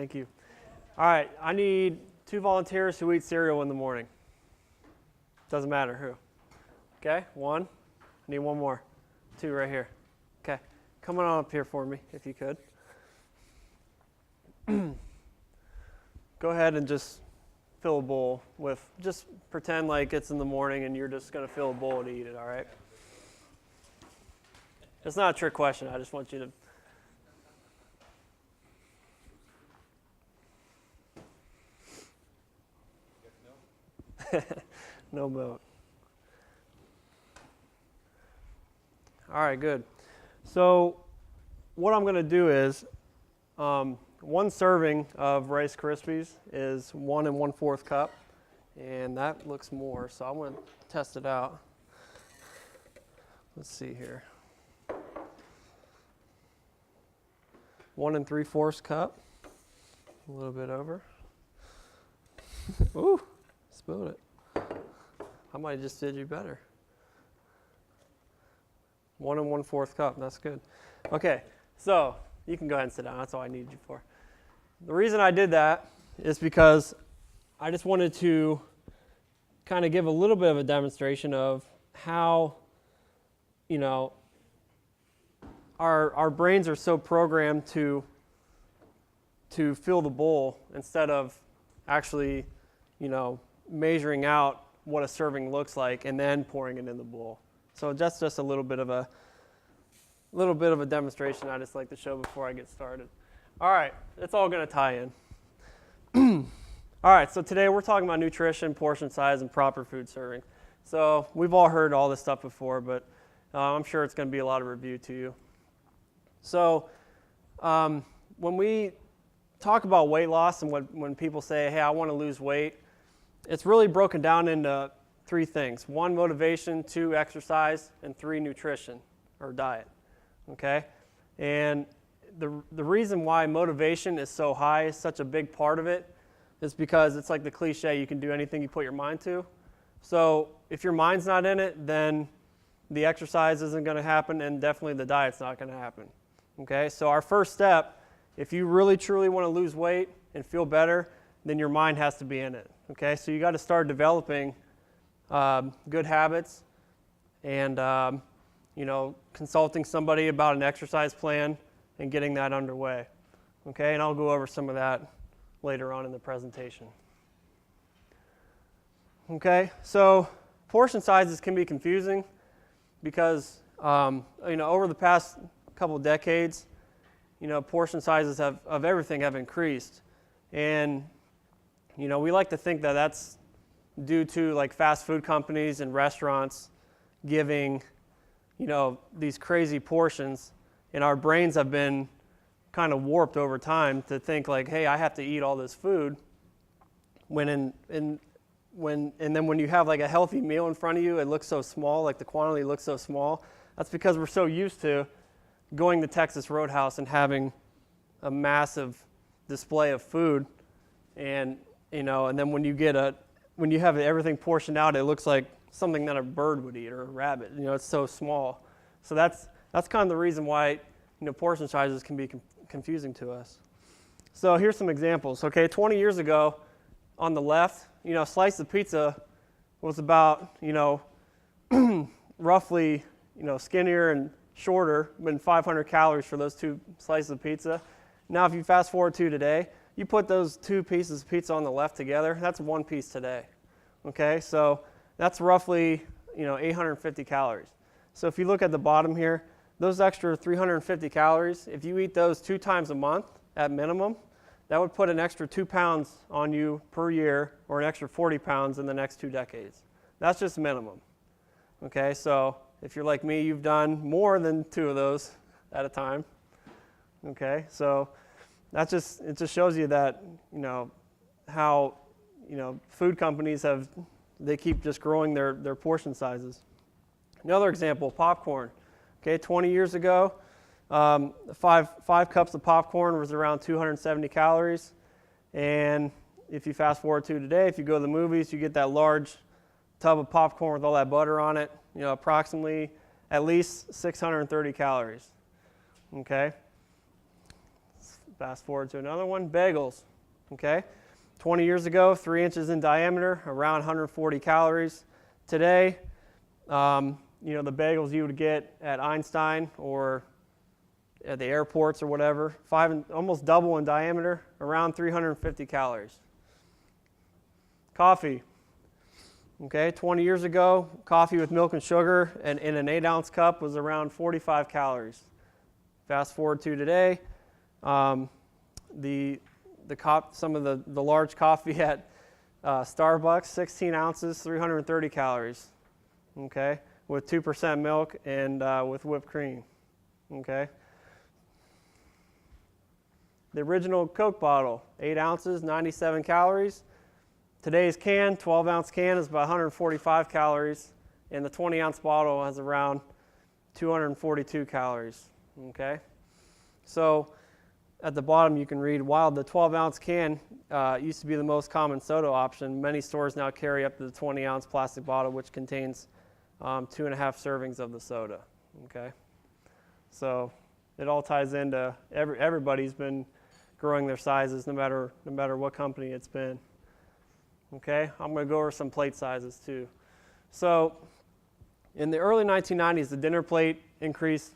Thank you. All right, I need 2 volunteers who eat cereal in the morning. Doesn't matter who. Okay, 1. I need 1 more. 2 right here. Okay, come on up here for me if you could. Go ahead and just fill a bowl with, just pretend like it's in the morning and you're just going to fill a bowl to eat it, all right? It's not a trick question. I just want you to... No milk. All right, good. So what I'm going to do is 1 serving of Rice Krispies is 1 1/4 cup, and that looks more, so I'm going to test it out. Let's see here. 1 3/4 cup, a little bit over. Ooh, spilled it. I might have just did you better. 1 1/4 cup, that's good. Okay, so you can go ahead and sit down, that's all I needed you for. The reason I did that is because I just wanted to kind of give a little bit of a demonstration of how, you know, our brains are so programmed to fill the bowl instead of actually, you know, measuring out what a serving looks like and then pouring it in the bowl. So that's just a little bit of a demonstration I just like to show before I get started. All right, it's all going to tie in. All right, so today we're talking about nutrition, portion size, and proper food serving. So we've all heard all this stuff before, but I'm sure it's going to be a lot of review to you. So when we talk about weight loss and when people say, hey, I want to lose weight, it's really broken down into 3 things. 1, motivation, 2, exercise, and 3, nutrition or diet. Okay? And the reason why motivation is so high, is such a big part of it, is because it's like the cliche, you can do anything you put your mind to. So if your mind's not in it, then the exercise isn't going to happen, and definitely the diet's not going to happen. Okay? So our first step, if you really truly want to lose weight and feel better, then your mind has to be in it. Okay? So you got to start developing good habits and you know, consulting somebody about an exercise plan and getting that underway. Okay, and I'll go over some of that later on in the presentation. Okay, so portion sizes can be confusing because you know, over the past couple of decades, you know, portion sizes of everything have increased, and you know, we like to think that that's due to like fast food companies and restaurants giving, you know, these crazy portions, and our brains have been kind of warped over time to think like, hey, I have to eat all this food. And then when you have like a healthy meal in front of you, it looks so small, like the quantity looks so small. That's because we're so used to going to Texas Roadhouse and having a massive display of food, and you know, and then when you have everything portioned out, it looks like something that a bird would eat or a rabbit. You know, it's so small. So that's kind of the reason why, you know, portion sizes can be confusing to us. So here's some examples. Okay, 20 years ago, on the left, you know, a slice of pizza was about, you know, roughly, you know, skinnier and shorter, than 500 calories for those 2 slices of pizza. Now, if you fast forward to today, you put those 2 pieces of pizza on the left together, that's 1 piece today. Okay, so that's roughly, you know, 850 calories. So if you look at the bottom here, those extra 350 calories, if you eat those 2 times a month at minimum, that would put an extra 2 pounds on you per year, or an extra 40 pounds in the next 2 decades. That's just minimum. Okay, so if you're like me, you've done more than 2 of those at a time. Okay, so it just shows you that, you know, how, you know, food companies they keep just growing their portion sizes. Another example, popcorn. Okay, 20 years ago, 5 cups of popcorn was around 270 calories. And if you fast forward to today, if you go to the movies, you get that large tub of popcorn with all that butter on it, you know, approximately at least 630 calories. Okay? Fast forward to another one, bagels. Okay, 20 years ago, 3 inches in diameter, around 140 calories. Today, you know, the bagels you would get at Einstein or at the airports or whatever, almost double in diameter, around 350 calories. Coffee. Okay, 20 years ago, coffee with milk and sugar and in an 8-ounce cup was around 45 calories. Fast forward to today, some of the large coffee at Starbucks, 16 ounces, 330 calories. Okay, with 2% milk and with whipped cream. Okay. The original Coke bottle, 8 ounces, 97 calories. Today's can, 12-ounce can, is about 145 calories, and the 20-ounce bottle has around 242 calories. Okay, so at the bottom you can read, while the 12-ounce can used to be the most common soda option, many stores now carry up to the 20-ounce plastic bottle, which contains 2.5 servings of the soda. Okay, so it all ties into everybody's been growing their sizes, no matter what company it's been. Okay, I'm going to go over some plate sizes too. So in the early 1990s, the dinner plate increased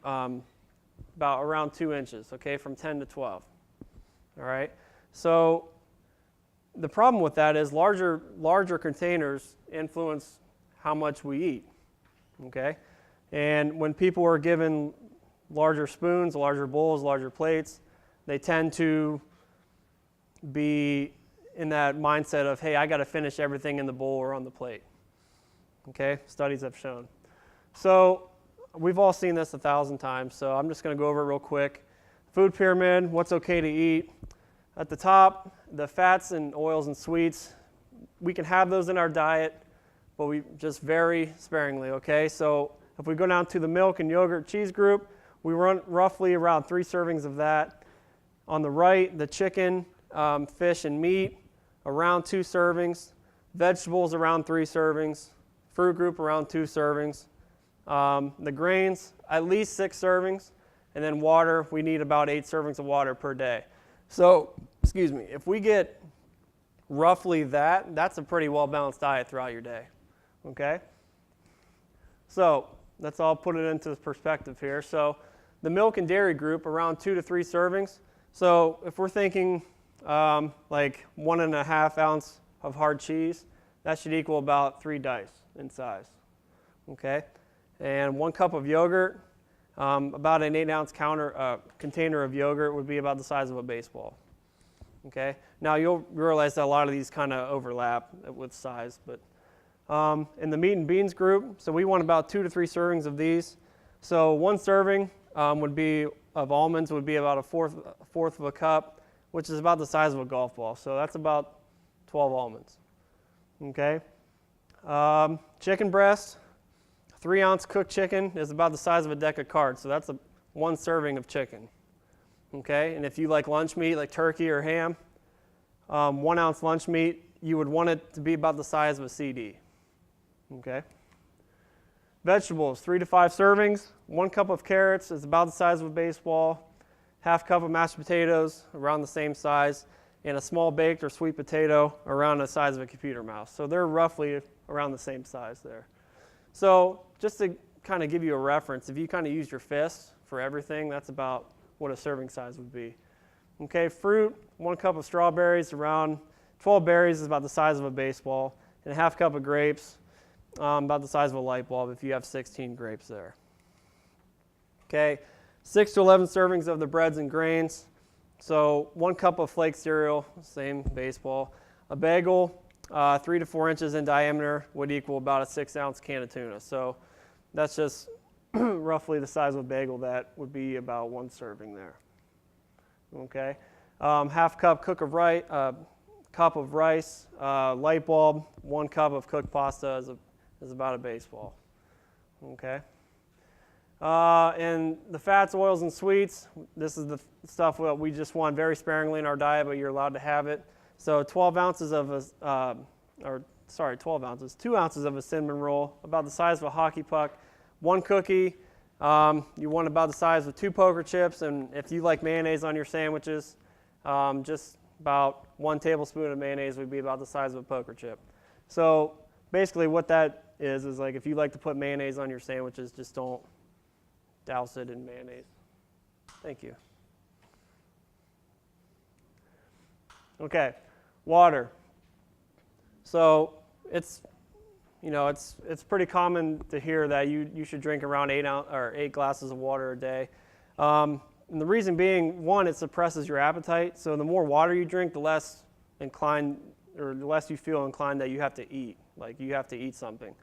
about around 2 inches, okay, from 10 to 12. All right, so the problem with that is larger containers influence how much we eat. Okay, and when people are given larger spoons, larger bowls, larger plates, they tend to be in that mindset of, hey, I got to finish everything in the bowl or on the plate. Okay, studies have shown. So we've all seen this 1,000 times, so I'm just going to go over it real quick. Food pyramid, what's okay to eat. At the top, the fats and oils and sweets, we can have those in our diet, but we just very sparingly, okay? So if we go down to the milk and yogurt cheese group, we run roughly around 3 servings of that. On the right, the chicken, fish, and meat, around 2 servings. Vegetables, around 3 servings. Fruit group, around 2 servings. The grains, at least 6 servings. And then water, we need about 8 servings of water per day. So, excuse me, if we get roughly that's a pretty well-balanced diet throughout your day. Okay? So, let's all put it into perspective here. So, the milk and dairy group, around 2 to 3 servings. So, if we're thinking like 1.5 ounce of hard cheese, that should equal about 3 dice in size. Okay? And 1 cup of yogurt, about an 8-ounce container of yogurt would be about the size of a baseball. Okay? Now you'll realize that a lot of these kind of overlap with size, but in the meat and beans group, so we want about 2 to 3 servings of these. So 1 serving of almonds would be about a fourth of a cup, which is about the size of a golf ball. So that's about 12 almonds. Okay? Chicken breast, 3-ounce cooked chicken is about the size of a deck of cards. So that's 1 serving of chicken. Okay? And if you like lunch meat, like turkey or ham, 1 ounce lunch meat, you would want it to be about the size of a CD. Okay? Vegetables, 3 to 5 servings. 1 cup of carrots is about the size of a baseball. Half cup of mashed potatoes, around the same size. And a small baked or sweet potato, around the size of a computer mouse. So they're roughly around the same size there. So just to kind of give you a reference, if you kind of use your fist for everything, that's about what a serving size would be. Okay, fruit, 1 cup of strawberries, around 12 berries is about the size of a baseball. And a half cup of grapes, about the size of a light bulb if you have 16 grapes there. Okay, 6 to 11 servings of the breads and grains. So 1 cup of flake cereal, same baseball. A bagel, 3 to 4 inches in diameter, would equal about a 6-ounce can of tuna. So that's just roughly the size of a bagel. That would be about 1 serving there. Okay, half cup cup of rice, light bulb, 1 cup of cooked pasta is about a baseball. Okay. And the fats, oils, and sweets, this is the stuff that we just want very sparingly in our diet, but you're allowed to have it. So 12 ounces of 2 ounces of a cinnamon roll, about the size of a hockey puck, 1 cookie, You want about the size of 2 poker chips, and if you like mayonnaise on your sandwiches, just about 1 tablespoon of mayonnaise would be about the size of a poker chip. So basically what that is like if you like to put mayonnaise on your sandwiches, just don't douse it in mayonnaise. Thank you. Okay, water. So it's pretty common to hear that you should drink around 8 glasses of water a day. And the reason being, one, it suppresses your appetite. So the more water you drink, the less inclined, or the less you feel inclined that you have to eat, like you have to eat something.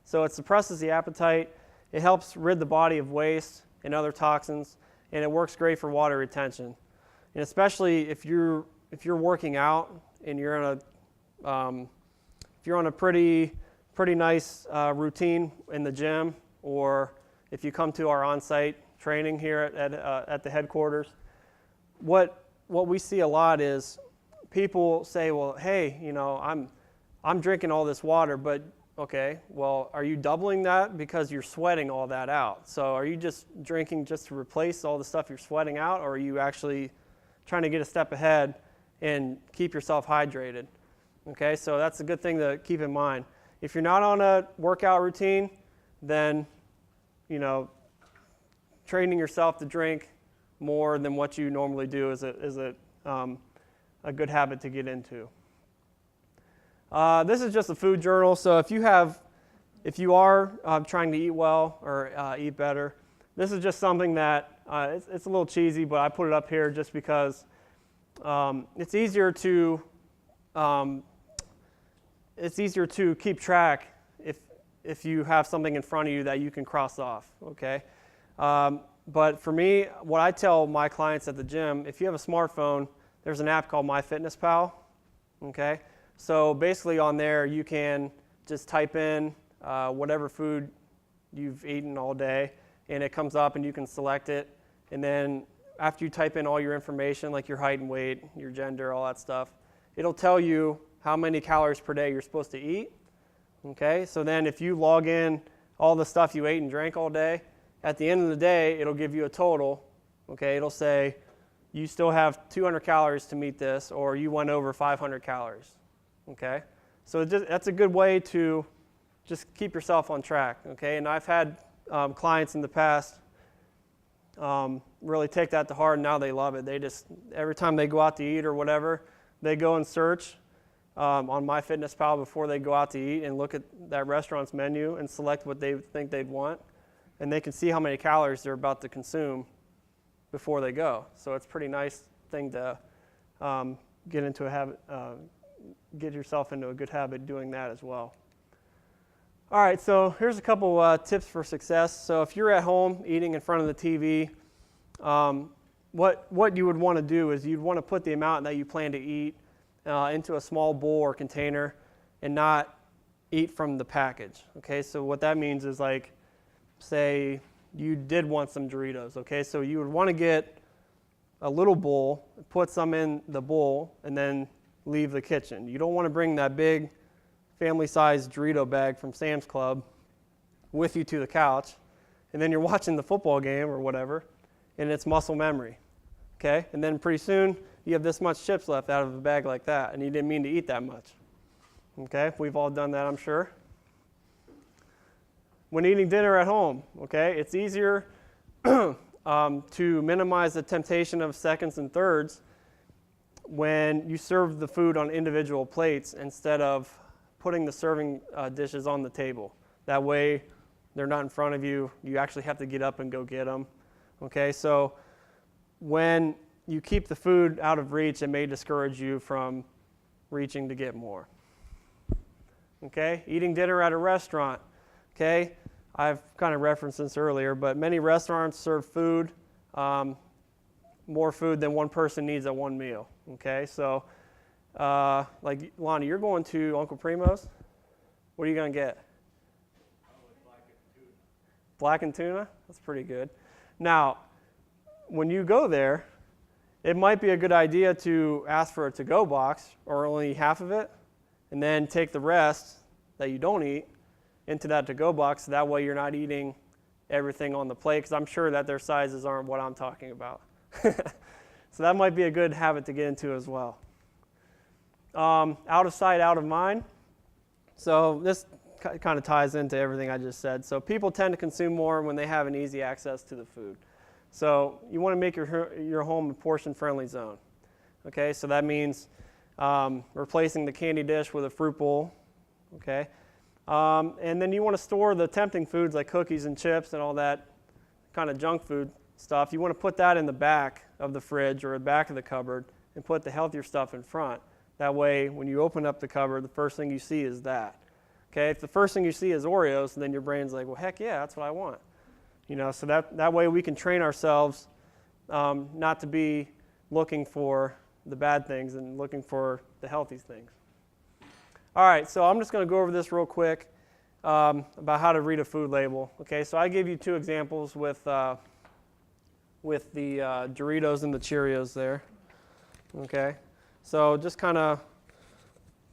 So it suppresses the appetite. It helps rid the body of waste and other toxins, and it works great for water retention. And especially if you're working out and you're on a pretty nice routine in the gym, or if you come to our on-site training here at the headquarters, what we see a lot is people say, well, hey, I'm drinking all this water, but okay, well, are you doubling that because you're sweating all that out? So are you just drinking just to replace all the stuff you're sweating out, or are you actually trying to get a step ahead and keep yourself hydrated? Okay, so that's a good thing to keep in mind. If you're not on a workout routine, then, training yourself to drink more than what you normally do is a good habit to get into. This is just a food journal, so if you are trying to eat well or eat better, this is just something that it's a little cheesy, but I put it up here just because it's easier to keep track if you have something in front of you that you can cross off, okay? But for me, what I tell my clients at the gym, if you have a smartphone, there's an app called MyFitnessPal, okay? So basically on there, you can just type in whatever food you've eaten all day, and it comes up and you can select it. And then after you type in all your information, like your height and weight, your gender, all that stuff, it'll tell you how many calories per day you're supposed to eat. Okay, so then if you log in all the stuff you ate and drank all day, at the end of the day, it'll give you a total. Okay, it'll say you still have 200 calories to meet this, or you went over 500 calories. Okay, so that's a good way to just keep yourself on track. Okay, and I've had clients in the past really take that to heart, and now they love it. They just, every time they go out to eat or whatever, they go and search on MyFitnessPal before they go out to eat and look at that restaurant's menu and select what they think they'd want, and they can see how many calories they're about to consume before they go. So it's a pretty nice thing to get into a habit, get yourself into a good habit doing that as well. All right, so here's a couple tips for success. So if you're at home eating in front of the TV, what you would want to do is you'd want to put the amount that you plan to eat into a small bowl or container and not eat from the package. Okay, so what that means is, like, say you did want some Doritos. Okay, so you would want to get a little bowl, put some in the bowl, and then leave the kitchen. You don't want to bring that big family-sized Dorito bag from Sam's Club with you to the couch, and then you're watching the football game or whatever, and it's muscle memory. Okay, and then pretty soon you have this much chips left out of a bag like that, and you didn't mean to eat that much. Okay, we've all done that, I'm sure. When eating dinner at home, okay, it's easier to minimize the temptation of seconds and thirds when you serve the food on individual plates instead of putting the serving dishes on the table. That way they're not in front of you. You actually have to get up and go get them. Okay, so when you keep the food out of reach, it may discourage you from reaching to get more. Okay, eating dinner at a restaurant. Okay, I've kind of referenced this earlier, but many restaurants serve food, more food than one person needs at one meal. Okay, so like Lonnie, you're going to Uncle Primo's. What are you going to get? Black and tuna? That's pretty good. Now, when you go there, it might be a good idea to ask for a to-go box, or only half of it, and then take the rest that you don't eat into that to-go box. So that way you're not eating everything on the plate, because I'm sure that their sizes aren't what I'm talking about. So that might be a good habit to get into as well. Out of sight, out of mind. So this kind of ties into everything I just said. So people tend to consume more when they have an easy access to the food. So you want to make your home a portion-friendly zone. Okay, so that means replacing the candy dish with a fruit bowl. Okay, and then you want to store the tempting foods like cookies and chips and all that kind of junk food stuff. You want to put that in the back of the fridge or the back of the cupboard and put the healthier stuff in front. That way, when you open up the cupboard, the first thing you see is that. Okay, if the first thing you see is Oreos, then your brain's like, well, heck yeah, that's what I want. You know, so that way we can train ourselves not to be looking for the bad things and looking for the healthy things. All right, so I'm just going to go over this real quick about how to read a food label. Okay, so I gave you two examples with the Doritos and the Cheerios there. Okay, so just kind of,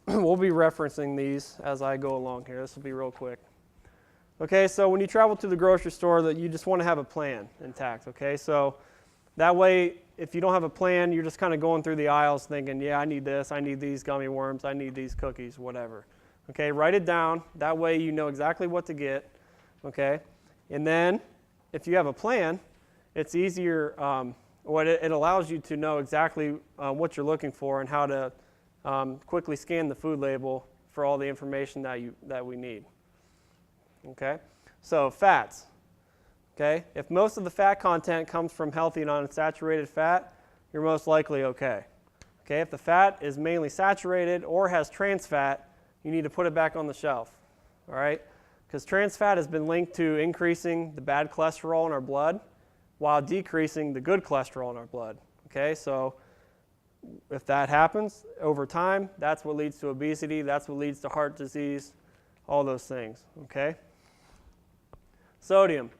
we'll be referencing these as I go along here. This will be real quick. Okay, so when you travel to the grocery store, that you just want to have a plan intact. Okay, so that way, if you don't have a plan, you're just kind of going through the aisles thinking, yeah, I need this, I need these gummy worms, I need these cookies, whatever. Okay, write it down. That way you know exactly what to get. Okay, and then if you have a plan, it's easier, it allows you to know exactly what you're looking for and how to quickly scan the food label for all the information that we need. Okay, so fats. Okay, if most of the fat content comes from healthy and unsaturated fat, you're most likely okay. Okay, if the fat is mainly saturated or has trans fat, you need to put it back on the shelf. All right, because trans fat has been linked to increasing the bad cholesterol in our blood while decreasing the good cholesterol in our blood. Okay, so if that happens over time, that's what leads to obesity, that's what leads to heart disease, all those things. Okay, sodium.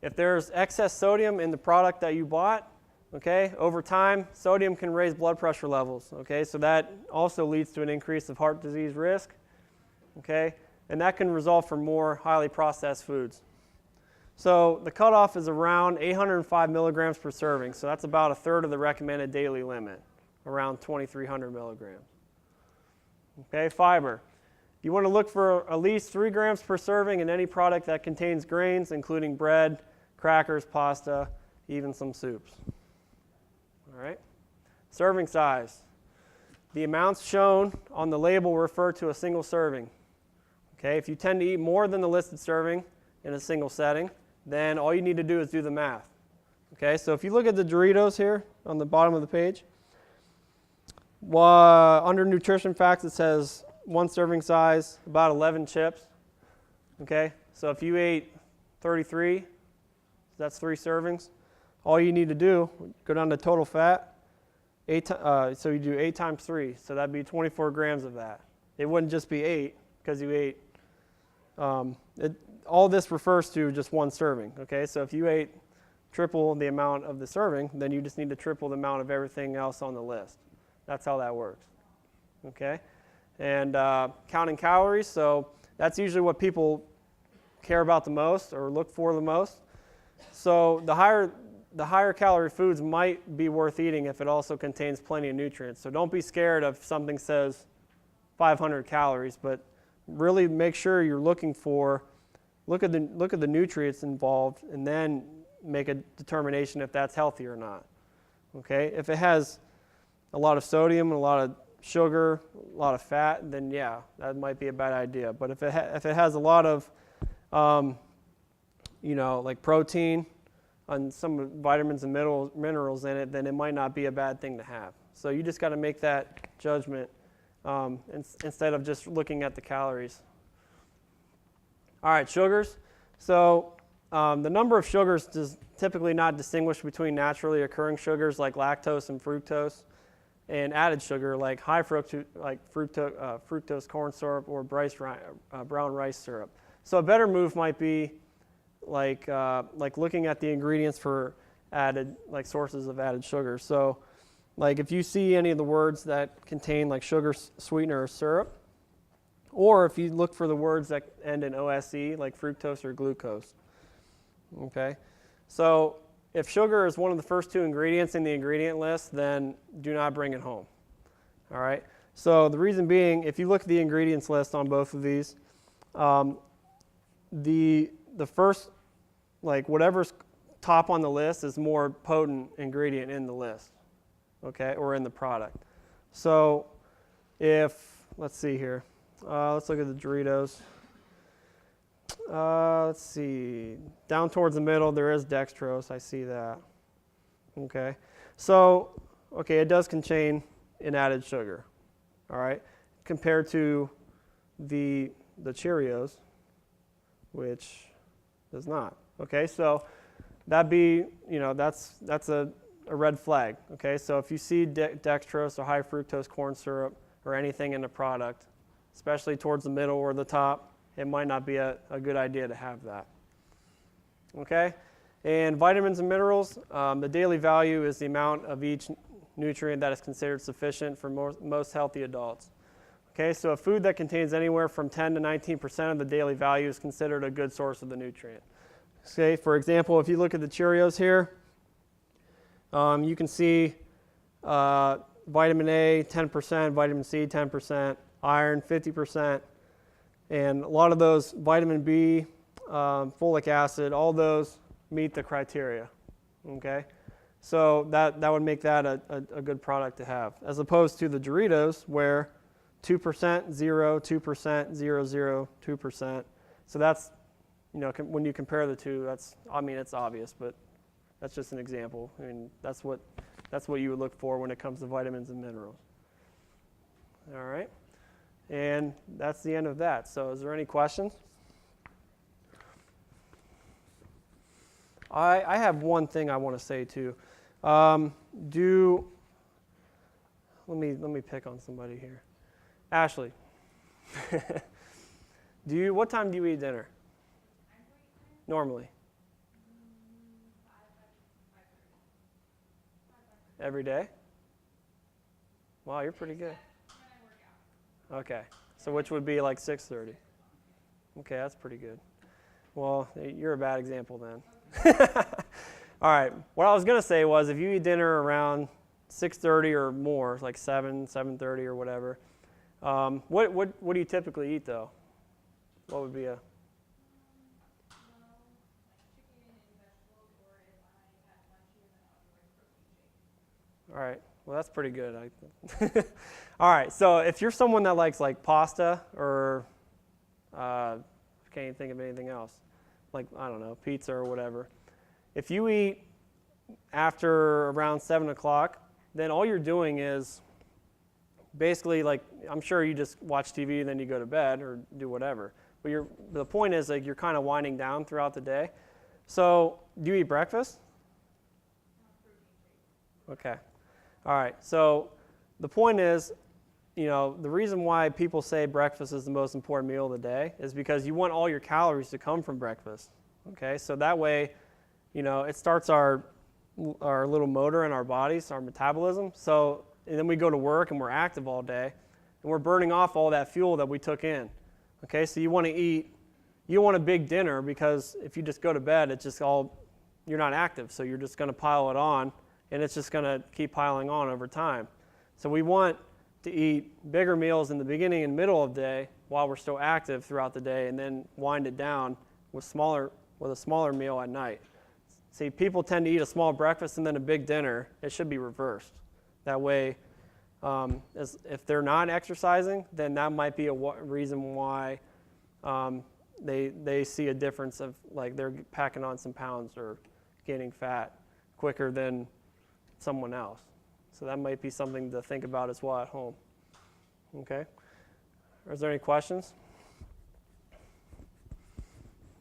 If there's excess sodium in the product that you bought, okay, over time, sodium can raise blood pressure levels, okay, so that also leads to an increase of heart disease risk, okay, and that can result from more highly processed foods. So the cutoff is around 805 milligrams per serving, so that's about a third of the recommended daily limit, around 2,300 milligrams. Okay, fiber. You want to look for at least 3 grams per serving in any product that contains grains, including bread, crackers, pasta, even some soups. All right. Serving size. The amounts shown on the label refer to a single serving. Okay, if you tend to eat more than the listed serving in a single setting, then all you need to do is do the math. Okay, so if you look at the Doritos here on the bottom of the page, under nutrition facts it says one serving size, about 11 chips. Okay, so if you ate 33, that's 3 servings. All you need to do, go down to total fat, so you do 8 times 3, so that'd be 24 grams of that. It wouldn't just be 8 because you ate, all this refers to just one serving. Okay, so if you ate triple the amount of the serving, then you just need to triple the amount of everything else on the list. That's how that works. Okay, and counting calories, so that's usually what people care about the most or look for the most. So the higher calorie foods might be worth eating if it also contains plenty of nutrients. So don't be scared if something says 500 calories, but really make sure you're looking for, look at the nutrients involved and then make a determination if that's healthy or not. Okay, if it has a lot of sodium, a lot of sugar, a lot of fat, then yeah, that might be a bad idea. But if it has a lot of like protein and some vitamins and minerals in it, then it might not be a bad thing to have. So you just got to make that judgment instead of just looking at the calories. All right, sugars. So the number of sugars does typically not distinguish between naturally occurring sugars like lactose and fructose and added sugar like high fructose, fructose corn syrup or brown rice syrup. So a better move might be like looking at the ingredients for added, like sources of added sugar. So like if you see any of the words that contain like sugar, sweetener, or syrup, or if you look for the words that end in OSE, like fructose or glucose. Okay, so if sugar is one of the first two ingredients in the ingredient list, then do not bring it home. All right, so the reason being, if you look at the ingredients list on both of these, the first, like whatever's top on the list is more potent ingredient in the list, okay, or in the product. So if, let's see here, let's look at the Doritos. Let's see, down towards the middle there is dextrose, I see that. Okay, so, okay, it does contain an added sugar, all right, compared to the Cheerios, which does not. Okay, so that'd be, that's a red flag. Okay, so if you see dextrose or high fructose corn syrup or anything in the product, especially towards the middle or the top, it might not be a good idea to have that. Okay, and vitamins and minerals, the daily value is the amount of each nutrient that is considered sufficient for most healthy adults. Okay, so a food that contains anywhere from 10 to 19% of the daily value is considered a good source of the nutrient. Okay, for example, if you look at the Cheerios here, you can see vitamin A 10%, vitamin C 10%, iron 50%, and a lot of those, vitamin B, folic acid, all those meet the criteria. Okay, so that would make that a good product to have, as opposed to the Doritos where 2%, 0, 2%, 0, 0, 2%. So that's, when you compare the two, that's, I mean, it's obvious, but that's just an example. I mean, that's what you would look for when it comes to vitamins and minerals. All right, and that's the end of that. So is there any questions? I have one thing I want to say too. Let me pick on somebody here. Ashley, what time do you eat dinner? Normally? Every day? Wow, you're pretty good. Okay, so which would be like 6:30? Okay, that's pretty good. Well, you're a bad example then. All right, what I was going to say was if you eat dinner around 6:30 or more, like 7:30 or whatever, what do you typically eat though? What would be a... All right, well that's pretty good. All right, so if you're someone that likes like pasta or can't even think of anything else, like, I don't know, pizza or whatever, if you eat after around 7 o'clock, then all you're doing is basically, like, I'm sure you just watch TV and then you go to bed or do whatever. But the point is, like, you're kind of winding down throughout the day. So do you eat breakfast? Okay. All right. So the point is, the reason why people say breakfast is the most important meal of the day is because you want all your calories to come from breakfast. Okay. So that way, it starts our little motor in our bodies, our metabolism. So, and then we go to work and we're active all day, and we're burning off all that fuel that we took in. Okay, so you want a big dinner, because if you just go to bed, it's just you're not active, so you're just going to pile it on, and it's just going to keep piling on over time. So we want to eat bigger meals in the beginning and middle of the day while we're still active throughout the day, and then wind it down with a smaller meal at night. See, people tend to eat a small breakfast and then a big dinner. It should be reversed. That way, if they're not exercising, then that might be a reason why they see a difference of, like, they're packing on some pounds or gaining fat quicker than someone else. So that might be something to think about as well at home. Okay? Is there any questions?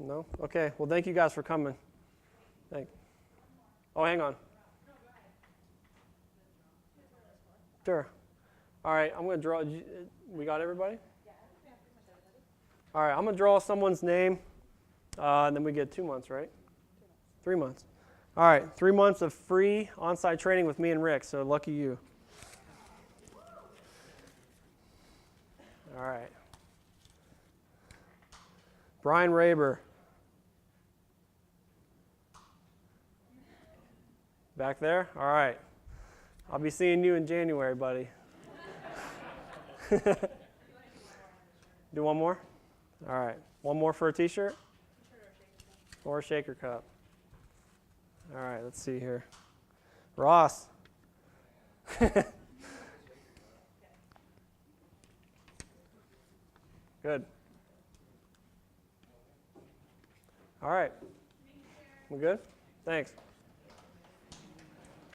No? Okay. Well, thank you guys for coming. Oh, hang on. Sure. All right, I'm going to draw. We got everybody? All right, I'm going to draw someone's name, and then we get 2 months, right? 3 months. All right, 3 months of free on-site training with me and Rick, so lucky you. All right. Brian Raber. Back there? All right. I'll be seeing you in January, buddy. Do one more? All right. One more for a t-shirt? Or a shaker cup. All right, let's see here. Ross. Good. All right. We good? Thanks.